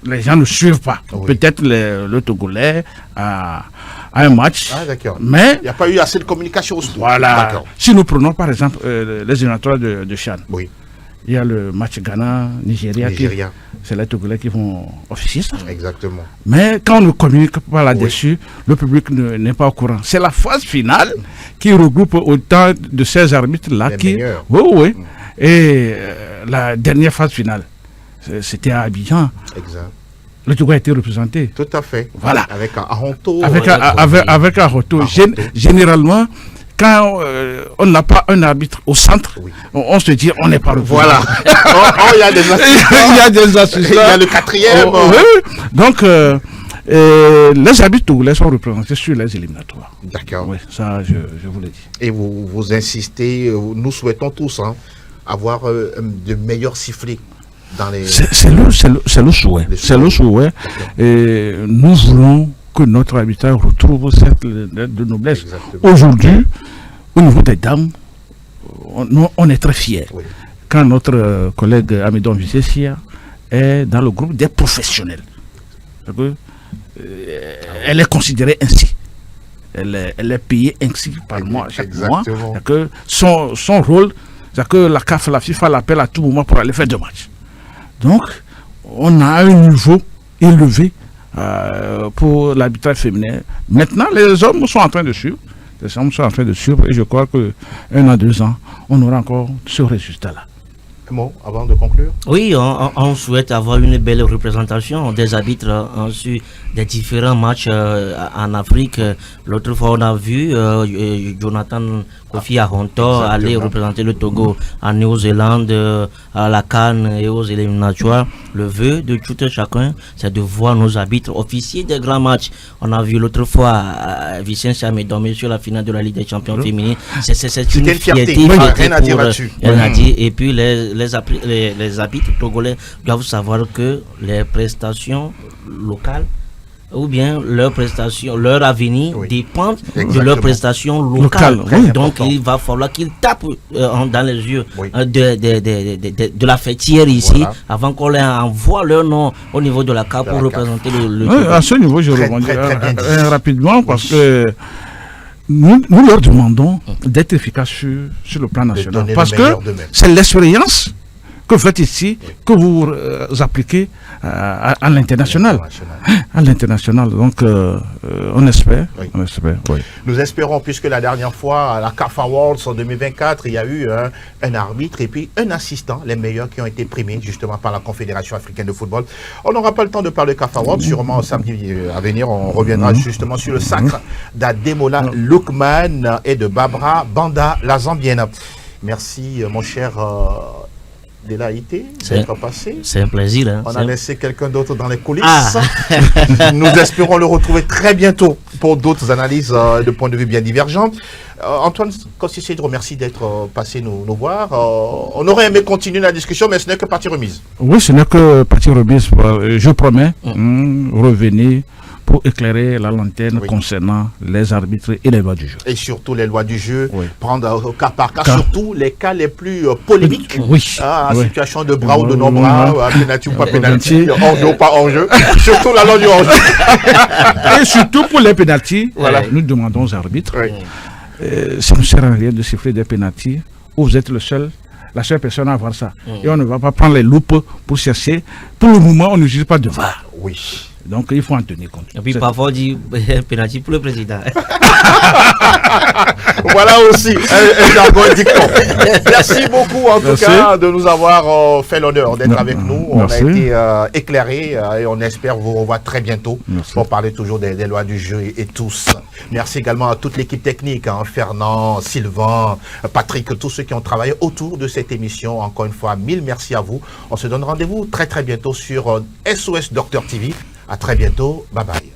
les gens ne suivent pas. Peut-être le Togolais a un match, mais il n'y a pas eu assez de communication aussi. Voilà. Si nous prenons par exemple les éliminatoires de Chan, il y a le match Ghana-Nigeria. C'est les Togolais qui vont officier ça. Exactement. Mais quand on ne communique pas là-dessus, le public n'est pas au courant. C'est la phase finale qui regroupe autant de ces arbitres-là qui... Et la dernière phase finale, c'était à Abidjan. Exact. Le Togo a été représenté. Tout à fait. Voilà. Avec un Aronto. Avec un Aronto. Généralement, quand on n'a pas un arbitre au centre, on se dit on n'est pas représenté. Voilà. Il y a des assistants. Il y a des assistants. Il y a le 4e. Donc, les arbitres togolais sont représentés sur les éliminatoires. D'accord. Oui, ça, je vous l'ai dit. Et vous insistez, nous souhaitons tous avoir de meilleurs sifflets. C'est le souhait. C'est le souhait. Et nous voulons que notre habitat retrouve cette de noblesse. Aujourd'hui, au niveau des dames, on est très fiers. Quand notre collègue Amidon Vicessia est dans le groupe des professionnels. Elle est considérée ainsi. Elle est payée ainsi par mois, chaque mois. Son rôle, c'est que la CAF, la FIFA l'appelle à tout moment pour aller faire 2 matchs. Donc, on a un niveau élevé pour l'arbitrage féminin. Maintenant, les hommes sont en train de suivre. Les hommes sont en train de suivre et je crois que 1 an, 2 ans, on aura encore ce résultat-là. Un mot avant de conclure? Oui, on souhaite avoir une belle représentation des arbitres sur des différents matchs en Afrique. L'autre fois, on a vu Jonathan Kofi Aronto aller représenter le Togo en Nouvelle-Zélande, à la CAN et aux éliminatoires. Le vœu de tout un chacun, c'est de voir nos arbitres officiers des grands matchs. On a vu l'autre fois Vicente Samedome sur la finale de la Ligue des champions féminines. C'est une fierté. Rien à dire là-dessus. Et puis les arbitres togolais doivent savoir que les prestations locales ou bien leurs prestations, leur avenir dépendent de leurs prestations locales. Donc il va falloir qu'ils tapent dans les yeux de la fêtière ici avant qu'on les envoie leur nom au niveau de la CAF pour représenter le à ce niveau, je rebondis rapidement parce que nous leur demandons d'être efficaces sur le plan national. Parce que c'est l'expérience que vous faites ici, que vous appliquez à l'international. À l'international. Donc, on espère. On espère, oui. Nous espérons, puisque la dernière fois, à la CAF Awards en 2024, il y a eu un arbitre et puis un assistant, les meilleurs qui ont été primés justement par la Confédération africaine de football. On n'aura pas le temps de parler de CAF Awards. Sûrement samedi à venir, on reviendra justement sur le sacre d'Ademola Lookman et de Barbara Banda, la Zambienne. Merci, mon cher Delaïté, d'être passé. C'est un plaisir. Hein, on a laissé quelqu'un d'autre dans les coulisses. Nous espérons le retrouver très bientôt pour d'autres analyses de points de vue bien divergents. Antoine Koscielny, remercie d'être passé nous voir. On aurait aimé continuer la discussion, mais ce n'est que partie remise. Oui, ce n'est que partie remise. Je promets revenir pour éclairer la lanterne concernant les arbitres et les lois du jeu. Et surtout les lois du jeu, prendre au cas par cas, surtout les cas les plus polémiques. Situation de bras ou de non-bras, pénalty ou pas pénalty, hors-jeu ou pas hors-jeu. Surtout la loi du hors-jeu. Et surtout pour les pénaltys, nous demandons aux arbitres, ça ne sert à rien de siffler des pénaltys où vous êtes la seule personne à avoir ça. Et on ne va pas prendre les loupes pour chercher. Pour le moment, on n'utilise pas de VAR. Oui. Donc il faut en tenir compte. Et puis parfois on dit pénalty pour le président. Voilà aussi un jargon dicton. Merci beaucoup en tout cas de nous avoir fait l'honneur d'être avec nous. On a été éclairés et on espère vous revoir très bientôt pour parler toujours des lois du jeu et tous. Merci également à toute l'équipe technique, Fernand, Sylvain, Patrick, tous ceux qui ont travaillé autour de cette émission. Encore une fois, mille merci à vous. On se donne rendez-vous très bientôt sur SOS Docteur TV. À très bientôt. Bye bye.